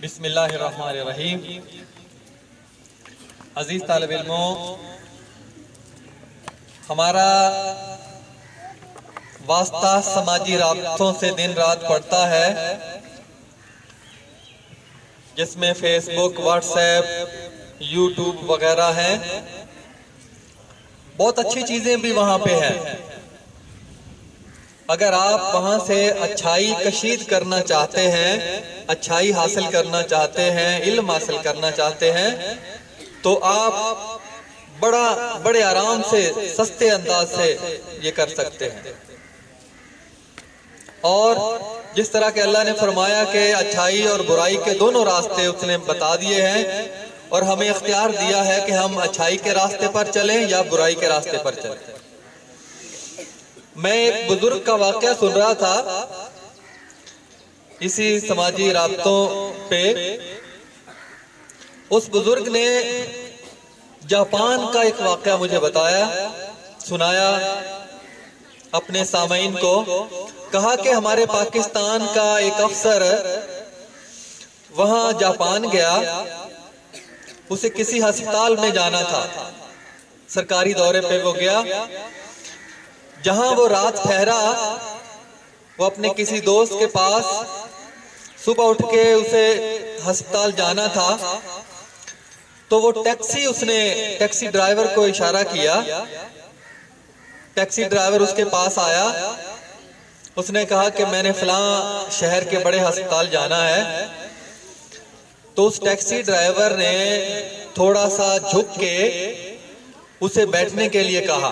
بسم اللہ الرحمن الرحیم۔ عزیز طالب علموں، ہمارا واسطہ سماجی رابطوں سے دن رات پڑتا ہے، جس میں فیس بک، واٹس ایپ، یوٹیوب وغیرہ ہیں۔ بہت اچھی چیزیں بھی وہاں پہ ہیں۔ اگر آپ وہاں سے اچھائی کشید کرنا چاہتے ہیں، اچھائی حاصل کرنا چاہتے ہیں، علم حاصل کرنا چاہتے ہیں، تو آپ بڑے آرام سے، سستے انداز سے یہ کر سکتے ہیں۔ اور جس طرح کہ اللہ نے فرمایا کہ اچھائی اور برائی کے دونوں راستے اس نے بتا دیے ہیں، اور ہمیں اختیار دیا ہے کہ ہم اچھائی کے راستے پر چلیں یا برائی کے راستے پر چلیں۔ میں ایک بزرگ کا واقعہ سن رہا تھا اسی سماجی رابطوں پہ۔ اس بزرگ نے جاپان کا ایک واقعہ مجھے سنایا اپنے سامعین کو۔ کہا کہ ہمارے پاکستان کا ایک افسر وہاں جاپان گیا، اسے کسی ہسپتال میں جانا تھا، سرکاری دورے پہ وہ گیا۔ جہاں وہ رات ٹھہرا، وہ اپنے کسی دوست کے پاس، صبح اٹھ کے اسے ہسپتال جانا تھا، تو وہ ٹیکسی ڈرائیور کو اشارہ کیا۔ ٹیکسی ڈرائیور اس کے پاس آیا، اس نے کہا کہ میں نے فلاں شہر کے بڑے ہسپتال جانا ہے۔ تو اس ٹیکسی ڈرائیور نے تھوڑا سا جھک کے اسے بیٹھنے کے لیے کہا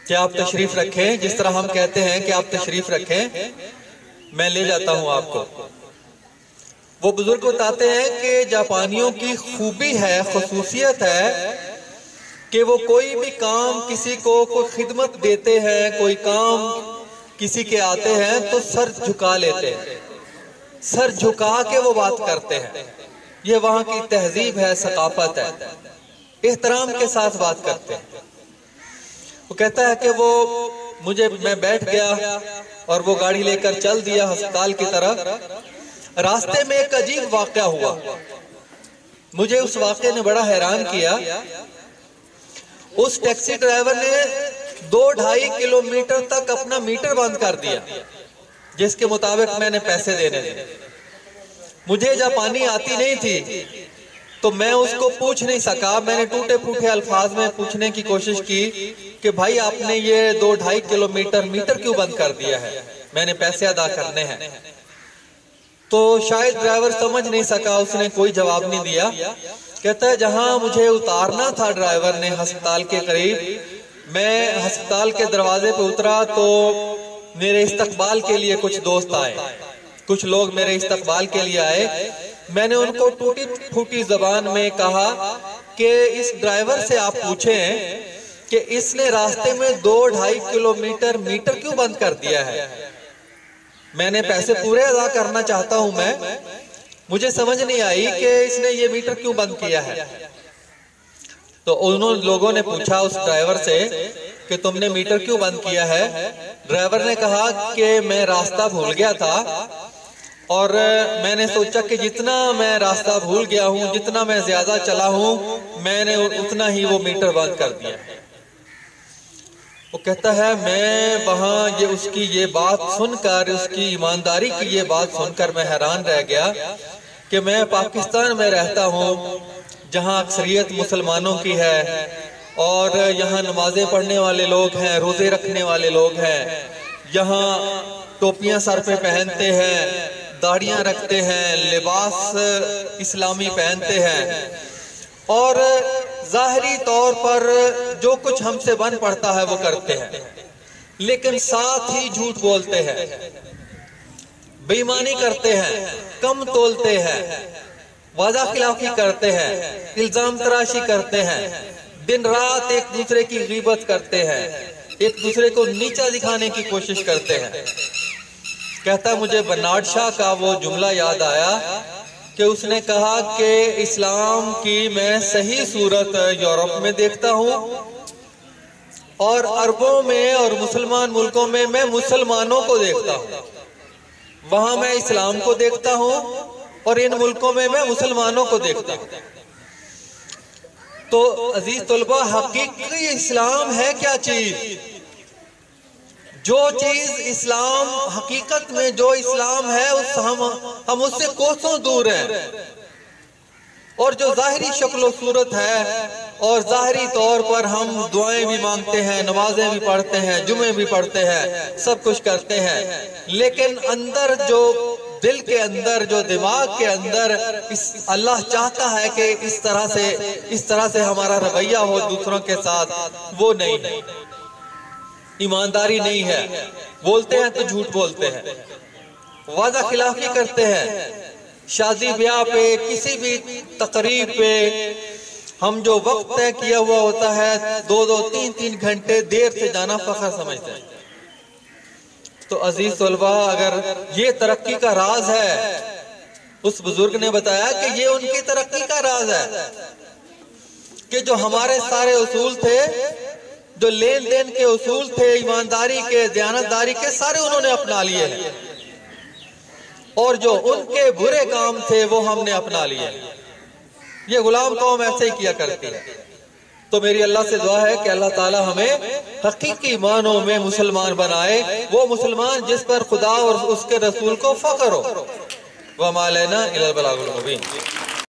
کہ آپ تشریف رکھیں، جس طرح ہم کہتے ہیں کہ آپ تشریف رکھیں، میں لے جاتا ہوں آپ کو۔ وہ بزرگ بتاتے ہیں کہ جاپانیوں کی خوبی ہے، خصوصیت ہے کہ وہ کوئی بھی کام کسی کو کوئی خدمت دیتے ہیں، کوئی کام کسی کے آتے ہیں تو سر جھکا لیتے ہیں، سر جھکا کے وہ بات کرتے ہیں۔ یہ وہاں کی تہذیب ہے، ثقافت ہے، احترام کے ساتھ بات کرتے ہیں۔ وہ کہتا ہے کہ میں بیٹھ گیا اور وہ گاڑی لے کر چل دیا ہسپتال کی طرف۔ راستے میں ایک عجیب واقعہ ہوا، مجھے اس واقعے نے بڑا حیران کیا۔ اس ٹیکسی ڈرائیور نے 2-2.5 کلومیٹر تک اپنا میٹر بند کر دیا، جس کے مطابق میں نے پیسے دینے تھے۔ مجھے جاپانی آتی نہیں تھی تو میں اس کو پوچھ نہیں سکا۔ میں نے ٹوٹے پھوٹے الفاظ میں پوچھنے کی کوشش کی کہ بھائی آپ نے یہ 2-2.5 کلومیٹر میٹر کیوں بند کر دیا ہے، میں نے پیسے ادا کرنے ہیں۔ تو شاید ڈرائیور سمجھ نہیں سکا، اس نے کوئی جواب نہیں دیا۔ کہتا ہے جہاں مجھے اتارنا تھا ڈرائیور نے ہسپتال کے قریب، میں ہسپتال کے دروازے پہ اترا تو میرے استقبال کے لیے کچھ دوست آئے، کچھ لوگ میرے استقبال کے لیے آئے۔ میں نے ان کو ٹوٹی پھوٹی زبان میں کہا کہ اس ڈرائیور سے آپ پوچھیں کہ اس نے راستے میں 2-2.5 کلومیٹر میٹر کیوں بند کر دیا ہے۔ میں نے پیسے پورے ادا کرنا چاہتا ہوں، مجھے سمجھ نہیں آئی کہ اس نے یہ میٹر کیوں بند کیا ہے۔ تو انہوں لوگوں نے پوچھا اس ڈرائیور سے کہ تم نے میٹر کیوں بند کیا ہے۔ ڈرائیور نے کہا کہ میں راستہ بھول گیا تھا اور میں نے سوچا کہ جتنا میں راستہ بھول گیا ہوں، جتنا میں زیادہ چلا ہوں، میں نے اتنا ہی وہ میٹر بند کر دیا۔ وہ کہتا ہے میں وہاں اس کی یہ بات سن کر، اس کی ایمانداری کی یہ بات سن کر میں حیران رہ گیا کہ میں پاکستان میں رہتا ہوں، جہاں اکثریت مسلمانوں کی ہے، اور یہاں نمازیں پڑھنے والے لوگ ہیں، روزے رکھنے والے لوگ ہیں، یہاں ٹوپیاں سر پہ پہنتے ہیں، داڑیاں رکھتے ہیں، لباس اسلامی پہنتے ہیں، اور ظاہری طور پر جو کچھ ہم سے بن پڑتا ہے وہ کرتے ہیں، لیکن ساتھ ہی جھوٹ بولتے ہیں، بے ایمانی کرتے ہیں، کم تولتے ہیں، وعدہ خلافی کرتے ہیں، الزام تراشی کرتے ہیں، دن رات ایک دوسرے کی غیبت کرتے ہیں، ایک دوسرے کو نیچا دکھانے کی کوشش کرتے ہیں۔ کہتا مجھے برنارڈ شاہ کا وہ جملہ یاد آیا کہ اس نے کہا کہ اسلام کی میں صحیح صورت یورپ میں دیکھتا ہوں، اور عربوں میں اور مسلمان ملکوں میں مسلمانوں کو دیکھتا ہوں۔ وہاں میں اسلام کو دیکھتا ہوں اور ان ملکوں میں مسلمانوں کو دیکھتا ہوں۔ تو عزیز طلبہ، حقیقی اسلام ہے کیا چیز؟ جو چیز اسلام حقیقت میں جو اسلام ہے ہم اس سے کوسوں دور ہیں، اور جو ظاہری شکل و صورت ہے اور ظاہری طور پر ہم دعائیں بھی مانگتے ہیں، نمازیں بھی پڑھتے ہیں، جمعے بھی پڑھتے ہیں، سب کچھ کرتے ہیں، لیکن اندر جو دل کے اندر، جو دماغ کے اندر اللہ چاہتا ہے کہ اس طرح سے ہمارا رویہ ہو دوسروں کے ساتھ، وہ نہیں ہے، ایمانداری نہیں ہے، بولتے ہیں تو جھوٹ بولتے ہیں، وعدہ خلافی کرتے ہیں، شادی بیاہ پہ، کسی بھی تقریب پہ ہم جو وقت طے کیا ہوا ہوتا ہے 2-3 گھنٹے دیر سے جانا فخر سمجھتے ہیں۔ تو عزیز طلبہ، اگر یہ ترقی کا راز ہے، اس بزرگ نے بتایا کہ یہ ان کی ترقی کا راز ہے کہ جو ہمارے سارے اصول تھے، جو لین دین کے اصول تھے، ایمانداری کے، دیانتداری کے، سارے انہوں نے اپنا لیے ہیں، اور جو ان کے برے کام تھے وہ ہم نے اپنا لیے۔ یہ غلام قوم ایسے ہی کیا کرتی ہے۔ تو میری اللہ سے دعا ہے کہ اللہ تعالی ہمیں حقیقی معنوں میں مسلمان بنائے، وہ مسلمان جس پر خدا اور اس کے رسول کو فخر ہو۔ وَمَا عَلَيْنَا إِلَّا الْبَلَاغُ الْمُبِينُ۔